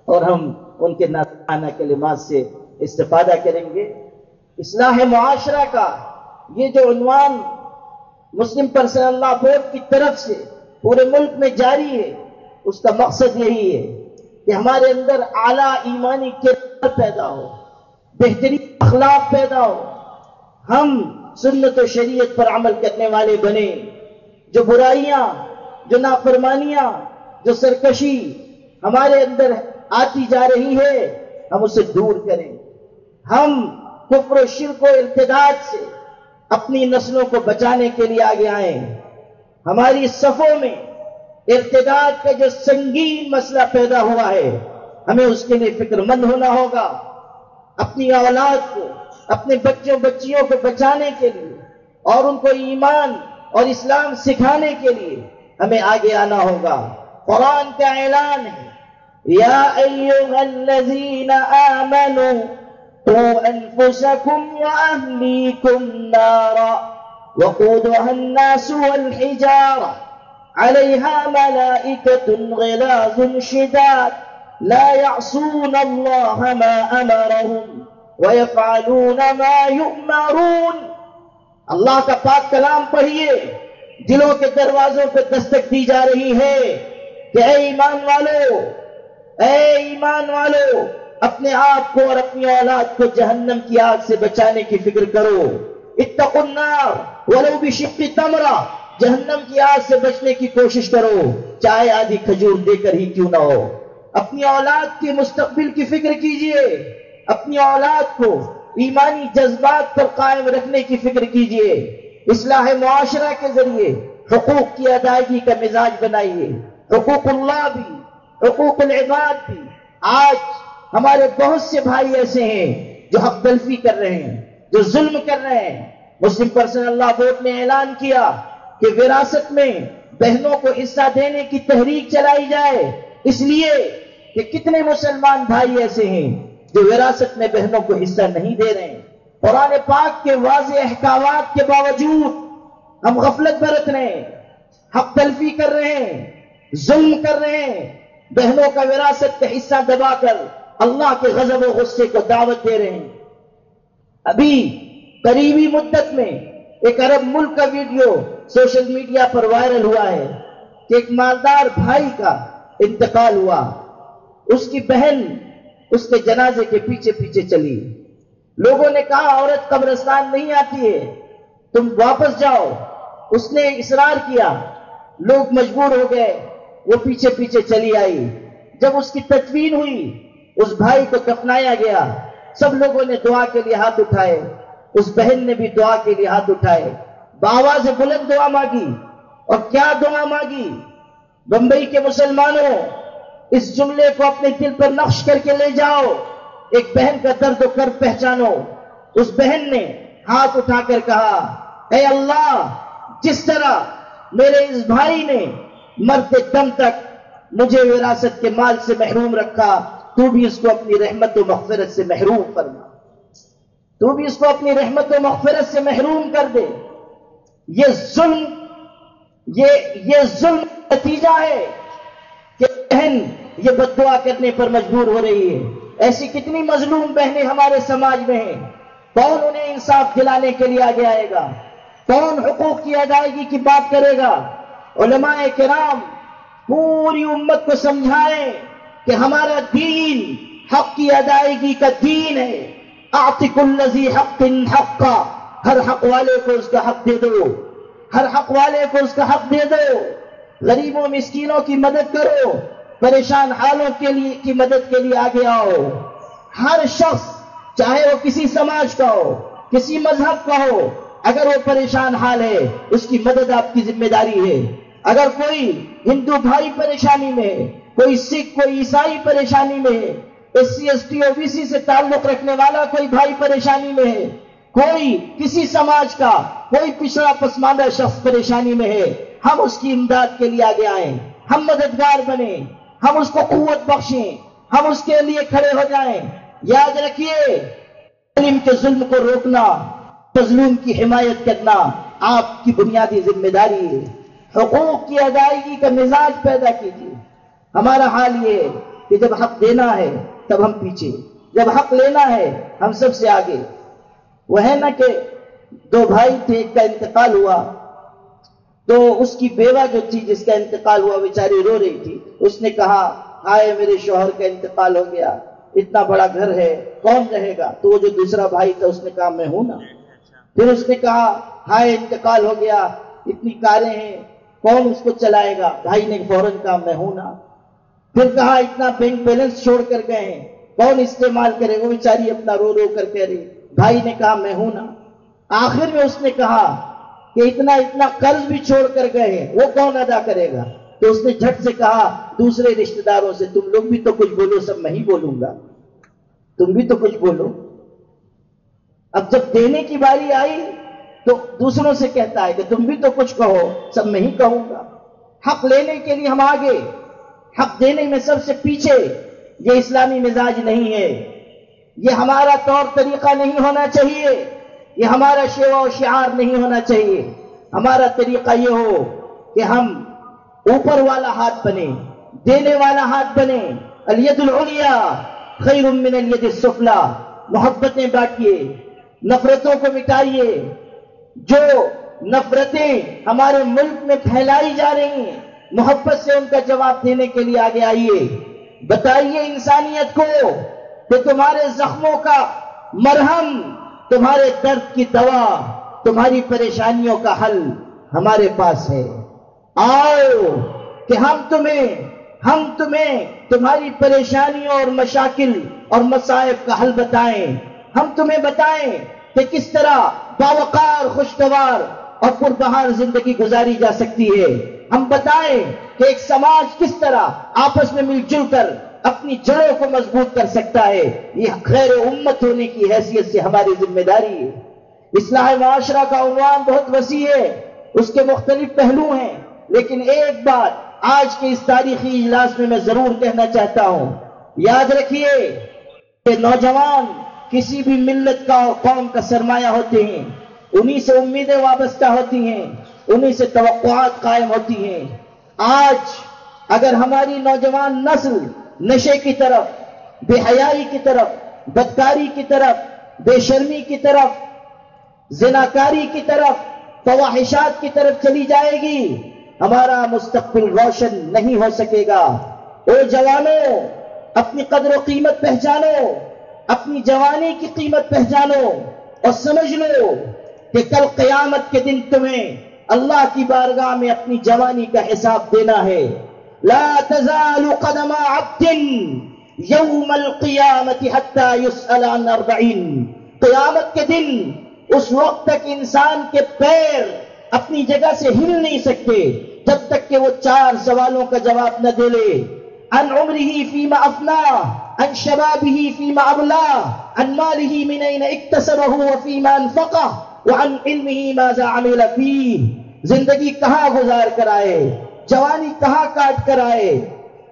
اور ہم ان کے نازکانہ کلمات سے استفادہ کریں گے۔ اصلاح معاشرہ کا یہ جو عنوان مسلم پرسنل لا بورڈ کی طرف سے پورے ملک میں جاری ہے، اس کا مقصد یہی ہے کہ ہمارے اندر اعلیٰ ایمانی کردار پیدا ہو، بہترین اخلاق پیدا ہو، ہم سنت و شریعت پر عمل کرنے والے بنے، جو برائیاں، جو نافرمانیاں، جو سرکشی ہمارے اندر آتی جا رہی ہے ہم اسے دور کریں، ہم کفر و شرک و ارتداد سے اپنی نسلوں کو بچانے کے لیے آگے آئیں۔ ہماری صفوں میں ارتداد کا جو سنگین مسئلہ پیدا ہوا ہے ہمیں اس کے لیے فکر مند ہونا ہوگا، اپنی اولاد کو، اپنے بچوں بچیوں کو بچانے کے لیے اور ان کو ایمان اور اسلام سکھانے کے لیے ہمیں آگے آنا ہوگا۔ قرآن کا اعلان ہے، یا ایھا الذین آمنوا قوا انفسکم واہلیکم نارا وقودها الناس والحجارہ علیہا ملائکۃ غلاظ شداد لا يعصون اللہ ما امرهم ويفعلون ما يؤمرون۔ اللہ کا پاک کلام پڑھیے، دلوں کے دروازوں پہ دستک دی جا رہی ہے کہ اے ایمان والو، اپنے آپ کو اور اپنی اولاد کو جہنم کی آگ سے بچانے کی فکر کرو۔ اتقوا النار ولو بشق تمرہ، جہنم کی آگ سے بچنے کی کوشش کرو، چاہے آدھی کھجور دے کر ہی کیوں نہ ہو۔ اپنی اولاد کے مستقبل کی فکر کیجئے، اپنی اولاد کو ایمانی جذبات پر قائم رکھنے کی فکر کیجئے، اصلاح معاشرہ کے ذریعے حقوق کی ادائیگی کا مزاج بنائیے، حقوق اللہ بھی، حقوق العباد بھی۔ آج ہمارے بہت سے بھائی ایسے ہیں جو حق تلفی کر رہے ہیں، جو ظلم کر رہے ہیں۔ مسلم پرسنل لاء بورڈ نے اعلان کیا کہ وراثت میں بہنوں کو حصہ دینے کی تحریک چلائی جائے، اس لیے کہ کتنے مسلمان بھائی ایسے ہیں جو وراثت میں بہنوں کو حصہ نہیں دے رہے ہیں۔ قرآن پاک کے واضح احکامات کے باوجود ہم غفلت برت رہے ہیں، حق تلفی کر رہے ہیں، ظلم کر رہے ہیں، بہنوں کا وراثت کا حصہ دبا کر اللہ کے غضب و غصے کو دعوت دے رہے ہیں۔ ابھی قریبی مدت میں ایک عرب ملک کا ویڈیو سوشل میڈیا پر وائرل ہوا ہے کہ ایک مالدار بھائی کا انتقال ہوا، اس کی بہن اس کے جنازے کے پیچھے پیچھے چلی، لوگوں نے کہا عورت قبرستان نہیں آتی ہے، تم واپس جاؤ۔ اس نے اصرار کیا، لوگ مجبور ہو گئے، وہ پیچھے پیچھے چلی آئی۔ جب اس کی تدفین ہوئی، اس بھائی کو دفنایا گیا، سب لوگوں نے دعا کے لیے ہاتھ اٹھائے، اس بہن نے بھی دعا کے لیے ہاتھ اٹھائے، بآواز بلند دعا مانگی۔ اور کیا دعا مانگی؟ بمبئی کے مسلمانوں، اس جملے کو اپنے دل پر نقش کر کے لے جاؤ، ایک بہن کا درد و کرب پہچانو۔ اس بہن نے ہاتھ اٹھا کر کہا، اے اللہ، جس طرح میرے اس بھائی نے مرتے دم تک مجھے وراثت کے مال سے محروم رکھا، تو بھی اس کو اپنی رحمت و مغفرت سے محروم فرما، تو بھی اس کو اپنی رحمت و مغفرت سے محروم کر دے۔ یہ ظلم نتیجہ ہے کہ بہن یہ بددعا کرنے پر مجبور ہو رہی ہے۔ ایسی کتنی مظلوم بہنیں ہمارے سماج میں ہیں، کون انہیں انصاف دلانے کے لیے آگے آئے گا؟ کون حقوق کی ادائیگی کی بات کرے گا؟ علماء کرام پوری امت کو سمجھائیں کہ ہمارا دین حق کی ادائیگی کا دین ہے۔ اعط کل ذی حق حقا، ہر حق والے کو اس کا حق دے دو، ہر حق والے کو اس کا حق دے دو۔ غریبوں مسکینوں کی مدد کرو، پریشان حالوں کی مدد کے لیے آگے آؤ۔ ہر شخص چاہے وہ کسی سماج کا ہو، کسی مذہب کا ہو، اگر وہ پریشان حال ہے اس کی مدد آپ کی ذمہ داری ہے۔ اگر کوئی ہندو بھائی پریشانی میں ہے، کوئی سکھ، کوئی عیسائی پریشانی میں ہے، S C S T O B C سے تعلق رکھنے والا کوئی بھائی پریشانی میں ہے، کوئی کسی سماج کا کوئی پچھڑا پسماندہ شخص پریشانی میں ہے، ہم اس کی امداد کے لیے آگے آئیں، ہم مددگار بنیں، ہم اس کو قوت بخشیں، ہم اس کے لیے کھڑے ہو جائیں۔ یاد رکھیے، ظالم کے ظلم کو روکنا، مظلوم کی حمایت کرنا آپ کی بنیادی ذمہ داری ہے۔ حقوق کی ادائیگی کا مزاج پیدا کیجیے۔ ہمارا حال یہ ہے کہ جب حق دینا ہے تب ہم پیچھے، جب حق لینا ہے ہم سب سے آگے۔ وہ ہے نا کہ دو بھائی تھے، ایک کا انتقال ہوا تو اس کی بیوہ جو تھی جس کا انتقال ہوا بیچاری رو رہی تھی، اس نے کہا ہائے میرے شوہر کا انتقال ہو گیا، اتنا بڑا گھر ہے، کون رہے گا؟ تو وہ جو دوسرا بھائی تھا اس نے کہا میں ہوں نا۔ پھر اس نے کہا ہائے انتقال ہو گیا، اتنی کاریں ہیں، کون اس کو چلائے گا؟ بھائی نے فوراً کہا میں ہوں نا۔ پھر کہا اتنا بینک بیلنس چھوڑ کر گئے ہیں، کون استعمال کرے؟ وہ بیچاری اپنا رو رو کر کہہ رہی، بھائی نے کہا میں ہوں نا۔ آخر میں اس نے کہا کہ اتنا قرض بھی چھوڑ کر گئے ہیں، وہ کون ادا کرے گا؟ تو اس نے جھٹ سے کہا دوسرے رشتہ داروں سے، تم لوگ بھی تو کچھ بولو، سب میں ہی بولوں گا، تم بھی تو کچھ بولو۔ اب جب دینے کی باری آئی تو دوسروں سے کہتا ہے کہ تم بھی تو کچھ کہو، سب میں ہی کہوں گا۔ حق لینے کے لیے ہم آگے، حق دینے میں سب سے پیچھے۔ یہ اسلامی مزاج نہیں ہے، یہ ہمارا طور طریقہ نہیں ہونا چاہیے، یہ ہمارا شیوہ و شعار نہیں ہونا چاہیے۔ ہمارا طریقہ یہ ہو کہ ہم اوپر والا ہاتھ بنے، دینے والا ہاتھ بنے۔ الید العلیٰ خیر من الید السفلیٰ، محبتیں بانٹیے، نفرتوں کو مٹائیے۔ جو نفرتیں ہمارے ملک میں پھیلائی جا رہی ہیں، محبت سے ان کا جواب دینے کے لیے آگے آئیے، بتائیے انسانیت کو کہ تمہارے زخموں کا مرہم، تمہارے درد کی دوا، تمہاری پریشانیوں کا حل ہمارے پاس ہے۔ آؤ کہ ہم تمہیں تمہاری پریشانیوں اور مشاکل اور مصائب کا حل بتائیں۔ ہم تمہیں بتائیں کہ کس طرح باوقار، خوشگوار اور پربہار زندگی گزاری جا سکتی ہے۔ ہم بتائیں کہ ایک سماج کس طرح آپس میں مل جل کر اپنی جڑوں کو مضبوط کر سکتا ہے۔ یہ خیر امت ہونے کی حیثیت سے ہماری ذمہ داری ہے۔ اصلاح معاشرہ کا عنوان بہت وسیع ہے، اس کے مختلف پہلو ہیں، لیکن ایک بات آج کے اس تاریخی اجلاس میں میں ضرور کہنا چاہتا ہوں، یاد رکھیے کہ نوجوان کسی بھی ملت کا اور قوم کا سرمایہ ہوتے ہیں، انہی سے امیدیں وابستہ ہوتی ہیں، انہی سے توقعات قائم ہوتی ہیں۔ آج اگر ہماری نوجوان نسل نشے کی طرف، بے حیائی کی طرف، بدکاری کی طرف، بے شرمی کی طرف، زناکاری کی طرف، فواحشات کی طرف چلی جائے گی، ہمارا مستقبل روشن نہیں ہو سکے گا۔ اے جوانوں، اپنی قدر و قیمت پہچانو، اپنی جوانی کی قیمت پہچانو اور سمجھ لو کہ کل قیامت کے دن تمہیں اللہ کی بارگاہ میں اپنی جوانی کا حساب دینا ہے۔ لا تزال قدم عبد یوم القیامت حتی یسأل عن 40۔ قیامت کے دن اس وقت تک انسان کے پیر اپنی جگہ سے ہل نہیں سکتے جب تک کہ وہ 4 سوالوں کا جواب نہ دے لے۔ عن عمره فيما أفناه، عن شبابه فيما أبلاه، عن ماله من أين اكتسبه وفيما أنفقه، وعن علمه ماذا عمل فيه۔ زندگی کہاں گزار کر آئے، جوانی کہاں کاٹ کر آئے،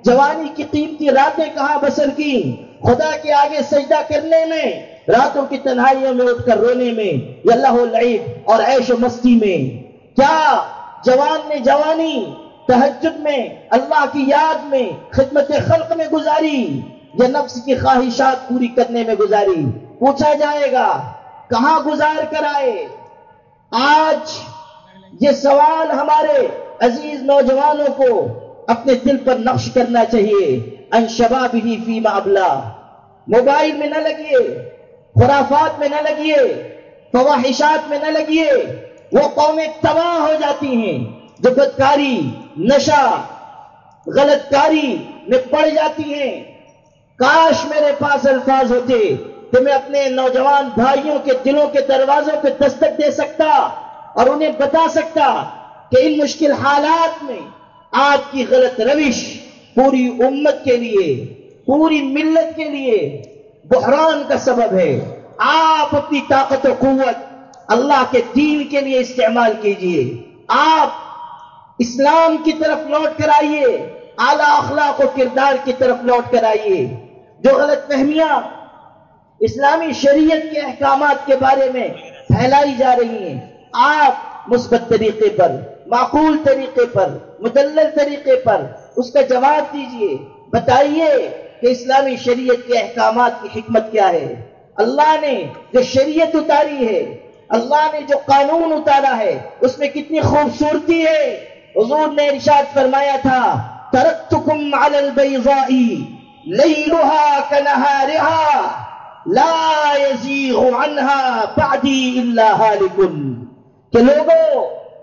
جوانی کی قیمتی راتیں کہاں بسر کی، خدا کے آگے سجدہ کرنے میں، راتوں کی تنہائیوں میں اٹھ کر رونے میں، یا اللہ العیب اور عیش و مستی میں۔ کیا جوان نے جوانی تہجد میں، اللہ کی یاد میں، خدمت خلق میں گزاری، یا نفس کی خواہشات پوری کرنے میں گزاری؟ پوچھا جائے گا کہاں گزار کر آئے۔ آج یہ سوال ہمارے عزیز نوجوانوں کو اپنے دل پر نقش کرنا چاہیے۔ ان شبابہ فیما ابلا، موبائل میں نہ لگیے، خرافات میں نہ لگیے، فواحشات میں نہ لگیے۔ وہ قومیں تباہ ہو جاتی ہیں جو بدکاری، نشہ، غلط کاری میں پڑ جاتی ہیں۔ کاش میرے پاس الفاظ ہوتے کہ میں اپنے نوجوان بھائیوں کے دلوں کے دروازوں پہ دستک دے سکتا اور انہیں بتا سکتا کہ ان مشکل حالات میں آپ کی غلط روش پوری امت کے لیے، پوری ملت کے لیے بحران کا سبب ہے۔ آپ اپنی طاقت و قوت اللہ کے دین کے لیے استعمال کیجئے۔ آپ اسلام کی طرف لوٹ کر آئیے، اعلیٰ اخلاق و کردار کی طرف لوٹ کر آئیے۔ جو غلط فہمیاں اسلامی شریعت کے احکامات کے بارے میں پھیلائی جا رہی ہیں، آپ مثبت طریقے پر، معقول طریقے پر، مدلل طریقے پر اس کا جواب دیجئے۔ بتائیے کہ اسلامی شریعت کے احکامات کی حکمت کیا ہے۔ اللہ نے جو شریعت اتاری ہے، اللہ نے جو قانون اتارا ہے، اس میں کتنی خوبصورتی ہے۔ حضور نے ارشاد فرمایا تھا ترکتکم علی البیضاء لیلها کنہارها لا یزیغ عنها بعدی الا ہالک، کہ لوگوں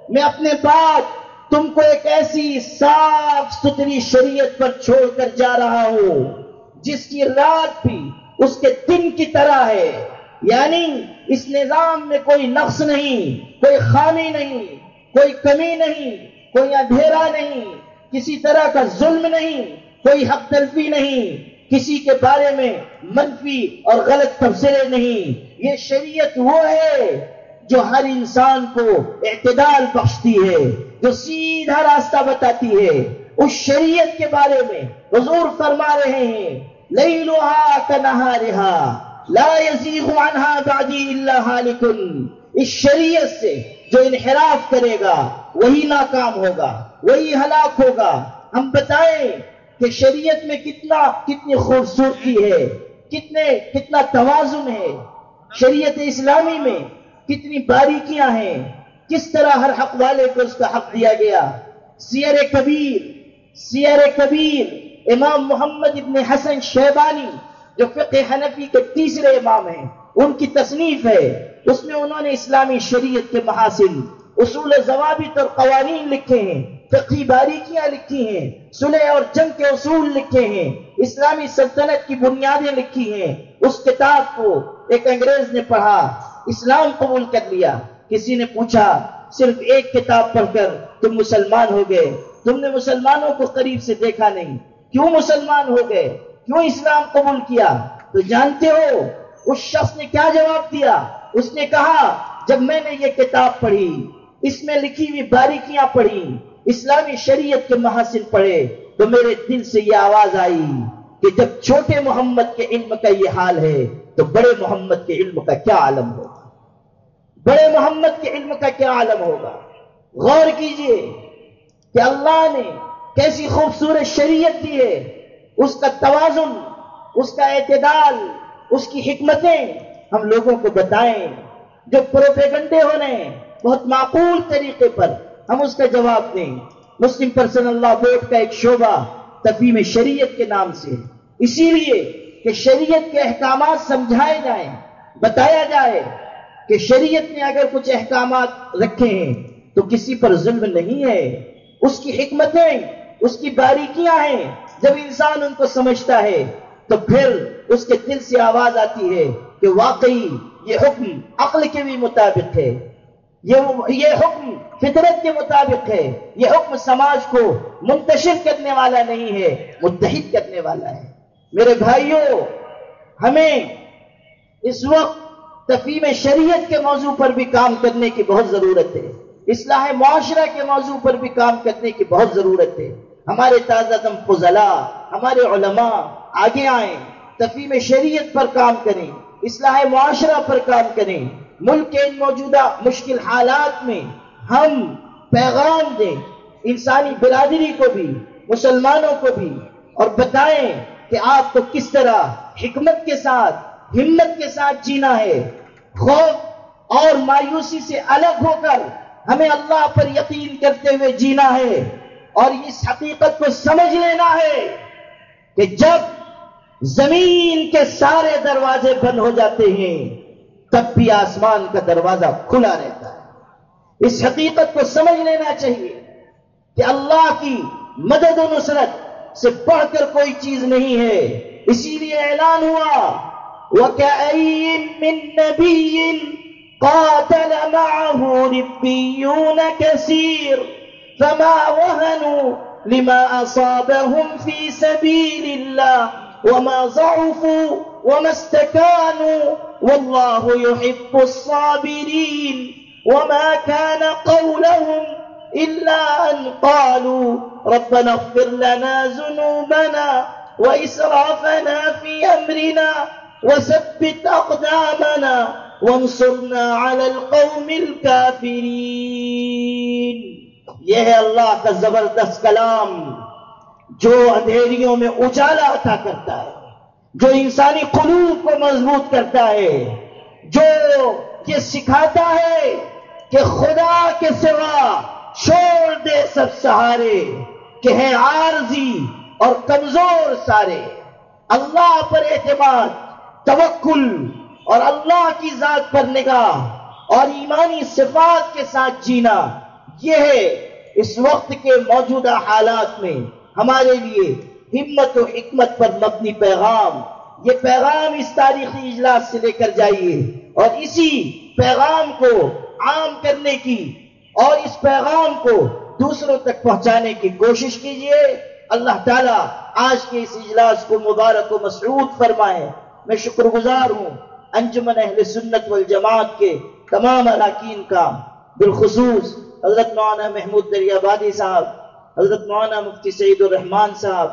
میں اپنے بعد تم کو ایک ایسی صاف ستھری شریعت پر چھوڑ کر جا رہا ہوں جس کی رات بھی اس کے دن کی طرح ہے، یعنی اس نظام میں کوئی نقص نہیں، کوئی خامی نہیں، کوئی کمی نہیں، کوئی اندھیرا نہیں، کسی طرح کا ظلم نہیں، کوئی حق تلفی نہیں، کسی کے بارے میں منفی اور غلط تبصرے نہیں۔ یہ شریعت وہ ہے جو ہر انسان کو اعتدال بخشتی ہے، جو سیدھا راستہ بتاتی ہے۔ اس شریعت کے بارے میں حضور فرما رہے ہیں لیلھا کنہارھا لا یزیغ عنہا بعدی الا ہالک، اس شریعت سے جو انحراف کرے گا وہی ناکام ہوگا، وہی ہلاک ہوگا۔ ہم بتائیں کہ شریعت میں کتنی خوبصورتی ہے، کتنا توازن ہے، شریعت اسلامی میں کتنی باریکیاں ہیں، کس طرح ہر حق والے کو اس کا حق دیا گیا۔ سیر کبیر امام محمد ابن حسن شیبانی جو فقہ حنفی کے تیسرے امام ہیں، ان کی تصنیف ہے، اس میں انہوں نے اسلامی شریعت کے محاسن، اصول ضوابط اور قوانین لکھے ہیں، فقہی باریکیاں لکھی ہیں، صلح اور جنگ کے اصول لکھے ہیں، اسلامی سلطنت کی بنیادیں لکھی ہیں۔ اس کتاب کو ایک انگریز نے پڑھا، اسلام قبول کر لیا۔ کسی نے پوچھا صرف ایک کتاب پڑھ کر تم مسلمان ہو گئے، تم نے مسلمانوں کو قریب سے دیکھا نہیں، کیوں مسلمان ہو گئے، کیوں اسلام قبول کیا؟ تو جانتے ہو اس شخص نے کیا جواب دیا؟ اس نے کہا جب میں نے یہ کتاب پڑھی، اس میں لکھی ہوئی باریکیاں پڑھی، اسلامی شریعت کے محاسن پڑھے، تو میرے دل سے یہ آواز آئی کہ جب چھوٹے محمد کے علم کا یہ حال ہے تو بڑے محمد کے علم کا کیا عالم ہوگا، بڑے محمد کے علم کا کیا عالم ہوگا۔ غور کیجئے کہ اللہ نے کیسی خوبصورت شریعت دی ہے، اس کا توازن، اس کا اعتدال، اس کی حکمتیں ہم لوگوں کو بتائیں۔ جو پروپیگنڈے ہو رہے ہیں بہت معقول طریقے پر ہم اس کا جواب دیں۔ مسلم پرسنل لا بورڈ کا ایک شعبہ تفہیم شریعت کے نام سے، اسی لیے کہ شریعت کے احکامات سمجھائے جائیں، بتایا جائے کہ شریعت نے اگر کچھ احکامات رکھے ہیں تو کسی پر ظلم نہیں ہے، اس کی حکمتیں، اس کی باریکیاں ہیں۔ جب انسان ان کو سمجھتا ہے تو پھر اس کے دل سے آواز آتی ہے کہ واقعی یہ حکم عقل کے بھی مطابق ہے، یہ حکم فطرت کے مطابق ہے، یہ حکم سماج کو منتشر کرنے والا نہیں ہے، متحد کرنے والا ہے۔ میرے بھائیوں، ہمیں اس وقت تفہیم شریعت کے موضوع پر بھی کام کرنے کی بہت ضرورت ہے، اصلاح معاشرہ کے موضوع پر بھی کام کرنے کی بہت ضرورت ہے۔ ہمارے تازہ دم فضلاء، ہمارے علماء آگے آئیں، تفہیم شریعت پر کام کریں، اصلاح معاشرہ پر کام کریں، ملک کے ان موجودہ مشکل حالات میں ہم پیغام دیں انسانی برادری کو بھی، مسلمانوں کو بھی، اور بتائیں کہ آپ کو کس طرح حکمت کے ساتھ، ہمت کے ساتھ جینا ہے۔ خوف اور مایوسی سے الگ ہو کر ہمیں اللہ پر یقین کرتے ہوئے جینا ہے، اور اس حقیقت کو سمجھ لینا ہے کہ جب زمین کے سارے دروازے بند ہو جاتے ہیں تب بھی آسمان کا دروازہ کھلا رہتا ہے۔ اس حقیقت کو سمجھ لینا چاہیے کہ اللہ کی مدد و نصرت سے بڑھ کر کوئی چیز نہیں ہے۔ اسی لیے اعلان ہوا وَكَأَيٍّ مِّن نَّبِيٍّ قَاتَلَ مَعَهُ رِبِّيُّونَ كَثِيرٌ فَمَا وَهَنُوا لِمَا أَصَابَهُمْ فِي سَبِيلِ اللَّهِ وَمَا ضَعُفُوا وَمَا اسْتَكَانُوا وَاللَّهُ يُحِبُّ الصَّابِرِينَ وَمَا كَانَ قَوْلَهُمْ إِلَّا أَن قَالُوا رَبَّنَا اغْفِرْ لَنَا ذُنُوبَنَا وَإِسْرَافَنَا فِي أَمْرِنَا وَثَبِّتْ أَقْدَامَنَا وَانصُرْنَا عَلَى الْقَوْمِ الْكَافِرِينَ۔ یہ ہے اللہ کا زبردست کلام جو اندھیریوں میں اجالا عطا کرتا ہے، جو انسانی قلوب کو مضبوط کرتا ہے، جو یہ سکھاتا ہے کہ خدا کے سوا چھوڑ دے سب سہارے، کہ ہیں عارضی اور کمزور سارے، اللہ پر اعتماد، توکل اور اللہ کی ذات پر نگاہ اور ایمانی صفات کے ساتھ جینا، یہ ہے اس وقت کے موجودہ حالات میں ہمارے لیے ہمت و حکمت پر مبنی پیغام۔ یہ پیغام اس تاریخی اجلاس سے لے کر جائیے اور اسی پیغام کو عام کرنے کی اور اس پیغام کو دوسروں تک پہنچانے کی کوشش کیجیے۔ اللہ تعالیٰ آج کے اس اجلاس کو مبارک و مسعود فرمائے۔ میں شکر گزار ہوں انجمن اہل سنت والجماعت کے تمام اراکین کا، بالخصوص حضرت مولانا محمود دریابادی صاحب، حضرت مولانا مفتی سعید الرحمان صاحب،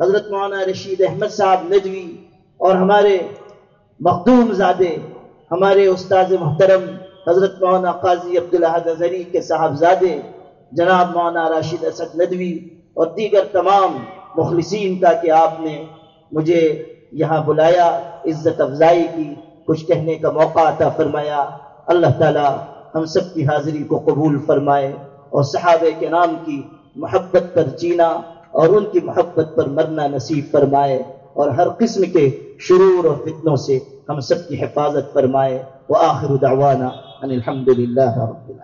حضرت مولانا رشید احمد صاحب ندوی اور ہمارے مخدوم زادے، ہمارے استاذ محترم حضرت مولانا قاضی عبدالاحد اظہری کے صاحبزادے جناب مولانا راشد اسد ندوی اور دیگر تمام مخلصین کا کہ آپ نے مجھے یہاں بلایا، عزت افزائی کی، کچھ کہنے کا موقع عطا فرمایا۔ اللہ تعالی ہم سب کی حاضری کو قبول فرمائے اور صحابہ کرام کی محبت پر جینا اور ان کی محبت پر مرنا نصیب فرمائے اور ہر قسم کے شرور اور فتنوں سے ہم سب کی حفاظت فرمائے۔ وآخر دعوانا ان الحمد للہ رب العالمین۔